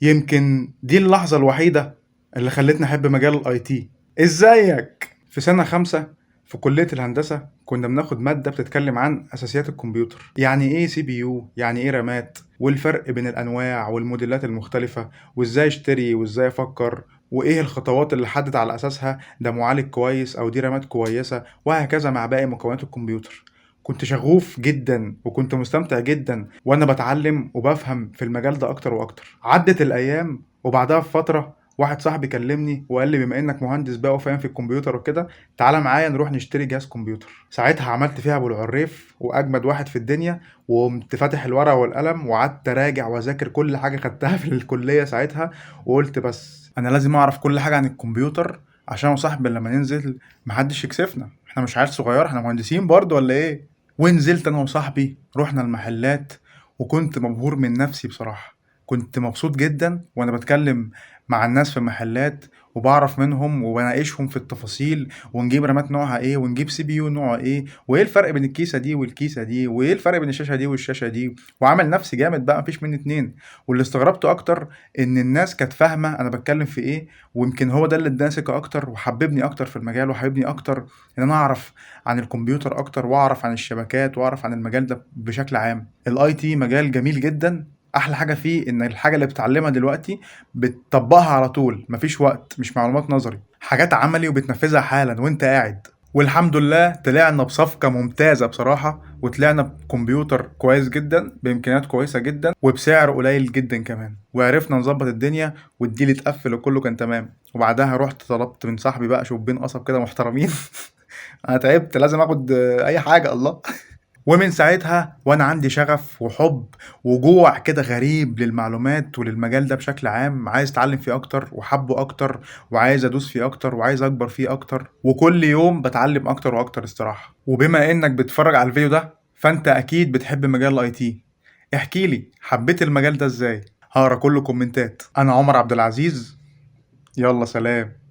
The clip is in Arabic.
يمكن دي اللحظة الوحيدة اللي خلتني أحب مجال الاي تي. ازيك؟ في سنة 5 في كلية الهندسة كنا بناخد مادة بتتكلم عن أساسيات الكمبيوتر، يعني إيه سي بي يو، يعني إيه رامات، والفرق بين الأنواع والموديلات المختلفة، وإزاي أشتري وإزاي أفكر، وإيه الخطوات اللي حدد على أساسها ده معالج كويس أو دي رامات كويسة، وهكذا مع باقي مكونات الكمبيوتر. كنت شغوف جدا وكنت مستمتع جدا وانا بتعلم وبفهم في المجال ده اكتر واكتر. عدت الايام وبعدها بفتره واحد صاحبي كلمني وقال لي بما انك مهندس بقى وفاهم في الكمبيوتر وكده، تعالى معايا نروح نشتري جهاز كمبيوتر. ساعتها عملت فيها ابو العريف واجمد واحد في الدنيا، وقمت فاتح الورقه والقلم وقعدت اراجع واذاكر كل حاجه خدتها في الكليه ساعتها، وقلت بس انا لازم اعرف كل حاجه عن الكمبيوتر عشان صاحبي لما ننزل محدش يكسفنا، احنا مش عيال صغيره، احنا مهندسين برضه ولا ايه؟ ونزلت انا وصاحبي رحنا المحلات، وكنت مبهور من نفسي بصراحة. كنت مبسوط جدا وانا بتكلم مع الناس في المحلات وبعرف منهم وبناقشهم في التفاصيل، ونجيب رامات نوعها ايه، ونجيب سي بي يو نوعه ايه، وايه الفرق بين الكيسة دي والكيسة دي، وايه الفرق بين الشاشة دي والشاشة دي، وعمل نفسي جامد بقى مفيش مني اتنين. واللي استغربته اكتر ان الناس كانت فاهمة انا بتكلم في ايه، ويمكن هو ده اللي اداني ثقة اكتر وحببني اكتر في المجال وحببني اكتر ان انا اعرف عن الكمبيوتر اكتر واعرف عن الشبكات واعرف عن المجال ده بشكل عام. الاي تي مجال جميل جدا، احلى حاجه فيه ان الحاجه اللي بتتعلمها دلوقتي بتطبقها على طول، مفيش وقت، مش معلومات نظري، حاجات عملي وبتنفذها حالا وانت قاعد. والحمد لله طلعنا بصفقة ممتازة بصراحة، وطلعنا بكمبيوتر كويس جدا بإمكانيات كويسة جدا وبسعر قليل جدا كمان، وعرفنا نظبط الدنيا والديل اتقفل وكله كان تمام. وبعدها رحت طلبت من صاحبي بقى شوبين قصب كده محترمين. انا تعبت لازم اخد اي حاجه الله. ومن ساعتها وانا عندي شغف وحب وجوع كده غريب للمعلومات وللمجال ده بشكل عام، عايز اتعلم فيه اكتر وحبه اكتر وعايز ادوس فيه اكتر وعايز اكبر فيه اكتر، وكل يوم بتعلم اكتر واكتر الصراحه. وبما انك بتتفرج على الفيديو ده فانت اكيد بتحب مجال الاي تي. احكي لي حبيت المجال ده ازاي؟ هقرا كل كومنتات. انا عمر عبد العزيز، يلا سلام.